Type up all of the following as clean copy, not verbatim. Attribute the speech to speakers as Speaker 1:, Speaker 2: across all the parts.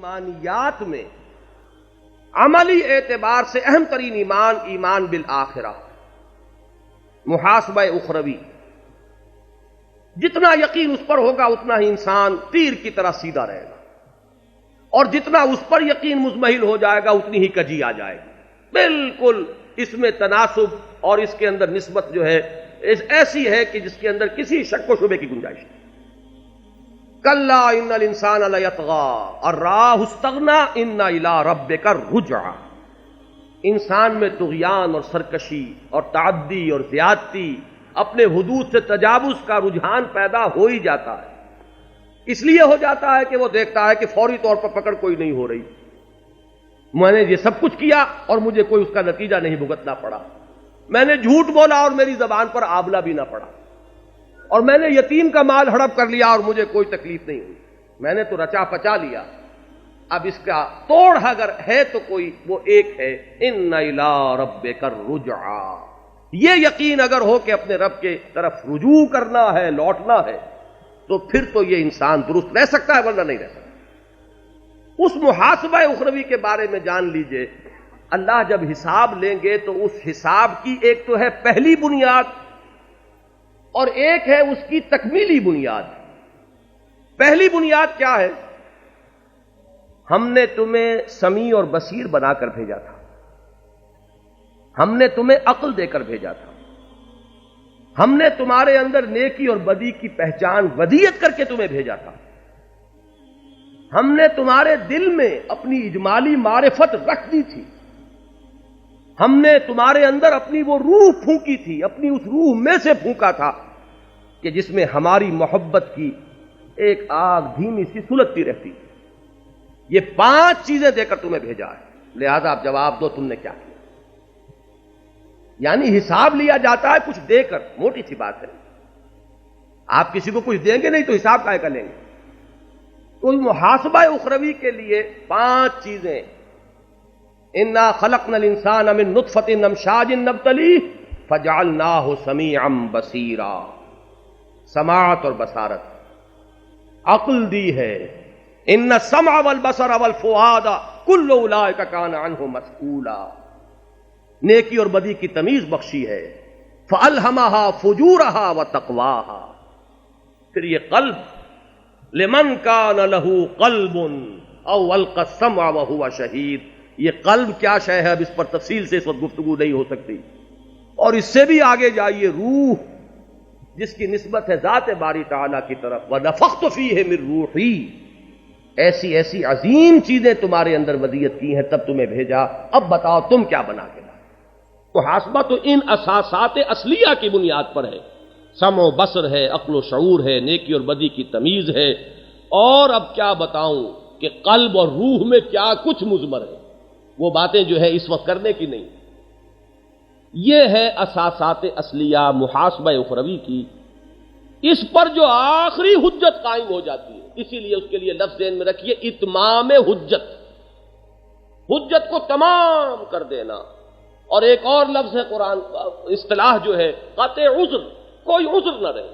Speaker 1: ایمانیات میں عملی اعتبار سے اہم ترین ایمان بالآخرہ، محاسبہ اخروی. جتنا یقین اس پر ہوگا اتنا ہی انسان تیر کی طرح سیدھا رہے گا، اور جتنا اس پر یقین مزمحل ہو جائے گا اتنی ہی کجی آ جائے گی. بالکل اس میں تناسب اور اس کے اندر نسبت جو ہے ایسی ہے کہ جس کے اندر کسی شک و شبے کی گنجائش نہیں. کلا ان الانسان لیطغی ان رآہ استغنی ان الی ربک الرجعی. انسان میں طغیان اور سرکشی اور تعدی اور زیادتی، اپنے حدود سے تجاوز کا رجحان پیدا ہو ہی جاتا ہے. اس لیے ہو جاتا ہے کہ وہ دیکھتا ہے کہ فوری طور پر پکڑ کوئی نہیں ہو رہی. میں نے یہ سب کچھ کیا اور مجھے کوئی اس کا نتیجہ نہیں بھگتنا پڑا. میں نے جھوٹ بولا اور میری زبان پر آبلہ بھی نہ پڑا. اور میں نے یتیم کا مال ہڑپ کر لیا اور مجھے کوئی تکلیف نہیں ہوئی. میں نے تو رچا پچا لیا. اب اس کا توڑ اگر ہے تو کوئی وہ ایک ہے، ان الی ربک الرجعی. یہ یقین اگر ہو کہ اپنے رب کے طرف رجوع کرنا ہے، لوٹنا ہے، تو پھر تو یہ انسان درست رہ سکتا ہے، ورنہ نہیں رہ سکتا. اس محاسبہ اخروی کے بارے میں جان لیجئے، اللہ جب حساب لیں گے تو اس حساب کی ایک تو ہے پہلی بنیاد اور ایک ہے اس کی تکمیلی بنیاد. پہلی بنیاد کیا ہے؟ ہم نے تمہیں سمیع اور بصیر بنا کر بھیجا تھا. ہم نے تمہیں عقل دے کر بھیجا تھا. ہم نے تمہارے اندر نیکی اور بدی کی پہچان ودیت کر کے تمہیں بھیجا تھا. ہم نے تمہارے دل میں اپنی اجمالی معرفت رکھ دی تھی. ہم نے تمہارے اندر اپنی وہ روح پھونکی تھی، اپنی اس روح میں سے پھونکا تھا کہ جس میں ہماری محبت کی ایک آگ دھیمی سی سلگتی رہتی. یہ 5 چیزیں دے کر تمہیں بھیجا ہے. لہذا آپ جواب دو تم نے کیا کیا. یعنی حساب لیا جاتا ہے کچھ دے کر. موٹی سی بات ہے. آپ کسی کو کچھ دیں گے نہیں تو حساب کائے کا لیں گے. تو محاسبہ اخروی کے لیے 5 چیزیں. انا خلقنا الانسان من نطفۃ امشاج نبتلیہ فجعلناہ سمیعا بصیرا. سماعت اور بصارت، عقل دی ہے. ان السمع والبصر والفؤاد کل اولئک کان عنہ مسئولا. نیکی اور بدی کی تمیز بخشی ہے. فألہمہا فجورہا وتقواہا. پھر یہ قلب، لمن کان لہ قلب او القى السمع وهو شہید. یہ قلب کیا شے ہے، اب اس پر تفصیل سے اس وقت گفتگو نہیں ہو سکتی. اور اس سے بھی آگے جائیے، روح جس کی نسبت ہے ذات باری تعالیٰ کی طرف. وَنَفَخْتُ فِيهِ مِن رُوحِي. ایسی ایسی عظیم چیزیں تمہارے اندر ودیت کی ہیں، تب تمہیں بھیجا. اب بتاؤ تم کیا بنا کے لائے. محاسبہ تو ان اساسات اصلیہ کی بنیاد پر ہے. سمع و بصر ہے، عقل و شعور ہے، نیکی اور بدی کی تمیز ہے. اور اب کیا بتاؤں کہ قلب اور روح میں کیا کچھ مضمر ہے. وہ باتیں جو ہے اس وقت کرنے کی نہیں. یہ ہے اساسات اصلیہ محاسبہ اخروی کی. اس پر جو آخری حجت قائم ہو جاتی ہے، اسی لیے اس کے لیے لفظ ذہن میں رکھیے، اتمام حجت. حجت کو تمام کر دینا. اور ایک اور لفظ ہے قرآن اصطلاح جو ہے قطع عذر. کوئی عذر نہ رہے،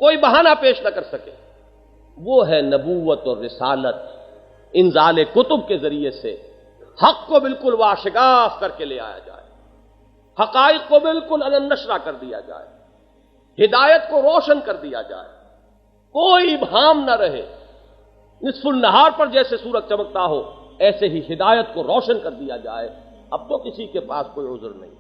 Speaker 1: کوئی بہانہ پیش نہ کر سکے. وہ ہے نبوت اور رسالت. انزال کتب کے ذریعے سے حق کو بالکل واشگاف کر کے لے آیا جائے، حقائق کو بالکل علن-نشرہ کر دیا جائے، ہدایت کو روشن کر دیا جائے، کوئی ابہام نہ رہے. نصف النہار پر جیسے سورج چمکتا ہو ایسے ہی ہدایت کو روشن کر دیا جائے. اب تو کسی کے پاس کوئی عذر نہیں.